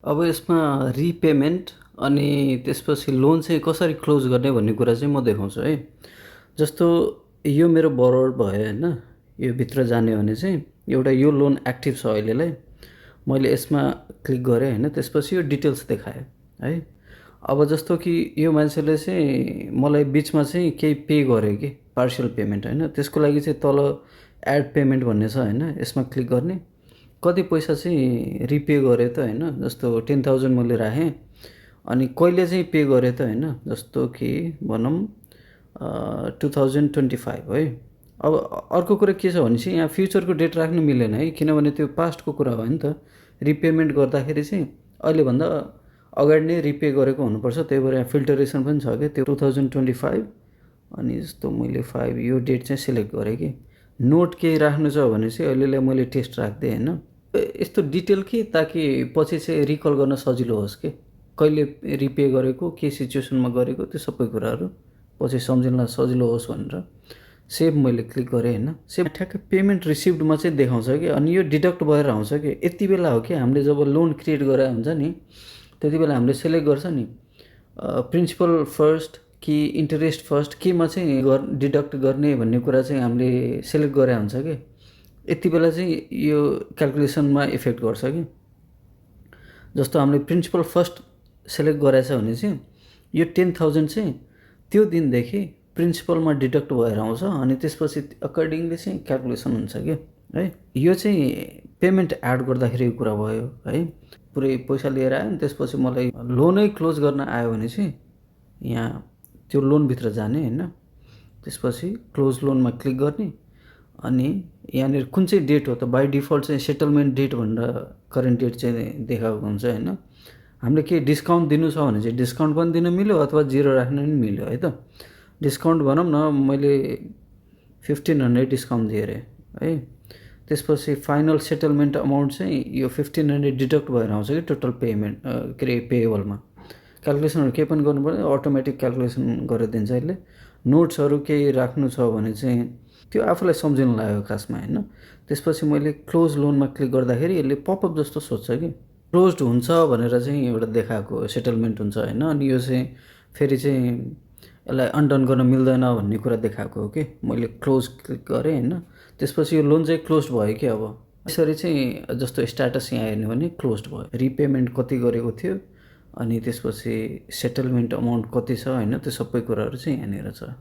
अब यसमा रिपेमेन्ट अनि त्यसपछि लोन चाहिँ कसरी क्लोज गर्ने भन्ने कुरा चाहिँ म देखाउँछु है। जस्तो यो मेरो बोरोवर भयो होइन, यो भित्र जाने भने चाहिँ एउटा यो लोन एक्टिभ छ अहिलेलाई। मैले यसमा क्लिक गरेँ होइन, त्यसपछि यो डिटेल्स देखायो है। अब जस्तो कि यो मान्छेले चाहिँ मलाई बिचमा चाहिँ केही पे गर्यो कि पार्सियल पेमेन्ट होइन, त्यसको लागि चाहिँ तल एड पेमेन्ट भन्ने छ होइन, यसमा क्लिक गर्ने। कति पैसा चाहिँ रिपे गरेँ त होइन, जस्तो 10,000 मैले राखेँ अनि कहिले चाहिँ पे गरेँ त होइन, जस्तो कि भनौँ 2025 है। अब अर्को कुरा के छ भने चाहिँ यहाँ फ्युचरको डेट राख्नु मिलेन है, किनभने त्यो पास्टको कुरा हो नि त। रिपेमेन्ट गर्दाखेरि चाहिँ अहिलेभन्दा अगाडि नै रिपे गरेको हुनुपर्छ, त्यही भएर यहाँ फिल्टरेसन पनि छ क्या त्यो 2025। अनि जस्तो मैले 5 यो डेट चाहिँ सिलेक्ट गरेँ कि नोट केही राख्नु छ भने चाहिँ अहिलेलाई मैले टेस्ट राखिदिएँ होइन। यस्तो डिटेल कि ताकि पछि चाहिँ रिकल गर्न सजिलो होस् कि कहिले रिपे गरेको, के सिचुएसनमा गरेको, त्यो सबै कुराहरू पछि सम्झिनलाई सजिलो होस् भनेर सेभ मैले क्लिक गरेँ होइन। सेभ ठ्याक्कै पेमेन्ट रिसिभ्डमा चाहिँ देखाउँछ कि, अनि यो डिडक्ट भएर आउँछ कि। यति बेला हो कि हामीले जब लोन क्रिएट गरेर हुन्छ नि, त्यति बेला हामीले सेलेक्ट गर्छ नि प्रिन्सिपल फर्स्ट कि इन्टरेस्ट फर्स्ट, केमा चाहिँ डिडक्ट गर्ने भन्ने कुरा चाहिँ हामीले सेलेक्ट गरे हुन्छ कि। यति बेला चाहिँ यो क्यालकुलेसनमा इफेक्ट गर्छ कि। जस्तो हामीले प्रिन्सिपल फर्स्ट सेलेक्ट गरेछ भने चाहिँ यो 10,000 चाहिँ त्यो दिनदेखि प्रिन्सिपलमा डिडक्ट भएर आउँछ, अनि त्यसपछि अकर्डिङली चाहिँ क्यालकुलेसन हुन्छ कि है। यो चाहिँ पेमेन्ट एड गर्दाखेरि कुरा भयो है। पुरै पैसा लिएर आयो, अनि त्यसपछि मलाई लोनै क्लोज गर्न आयो भने चाहिँ यहाँ त्यो लोनभित्र जाने होइन, त्यसपछि क्लोज लोनमा क्लिक गर्ने। अनि यहाँनिर कुन चाहिँ डेट हो त, बाई डिफल्ट चाहिँ सेटलमेन्ट डेट भनेर करेन्ट डेट चाहिँ देखाएको हुन्छ होइन। हामीले के डिस्काउन्ट दिनु छ भने चाहिँ डिस्काउन्ट पनि दिन मिल्यो, अथवा 0 राख्नु पनि मिल्यो है त। डिस्काउन्ट भनौँ न, मैले 1500 डिस्काउन्ट दिएँ अरे है। त्यसपछि फाइनल सेटलमेन्ट अमाउन्ट चाहिँ यो 1500 डिडक्ट भएर आउँछ कि टोटल पेमेन्ट के अरे पेएबलमा। क्यालकुलेसनहरू केही पनि गर्नु पर्दैन, अटोमेटिक क्यालकुलेसन गरिदिन्छ यसले। नोट्सहरू केही राख्नु छ भने चाहिँ त्यो आफूलाई सम्झिनु लाग्यो खासमा होइन। त्यसपछि मैले क्लोज लोनमा क्लिक गर्दाखेरि यसले पपअप जस्तो सोध्छ कि क्लोज्ड हुन्छ भनेर चाहिँ एउटा देखाएको सेटलमेन्ट हुन्छ होइन। अनि यो चाहिँ फेरि चाहिँ यसलाई अनडन गर्न मिल्दैन भन्ने कुरा देखाएको हो कि। मैले क्लोज क्लिक गरेँ होइन, त्यसपछि यो लोन चाहिँ क्लोज भयो कि। अब यसरी चाहिँ जस्तो स्ट्याटस यहाँ हेर्ने भने क्लोज भयो, रिपेमेन्ट कति गरेको थियो, अनि त्यसपछि सेटलमेन्ट अमाउन्ट कति छ होइन, त्यो सबै कुराहरू चाहिँ यहाँनिर छ।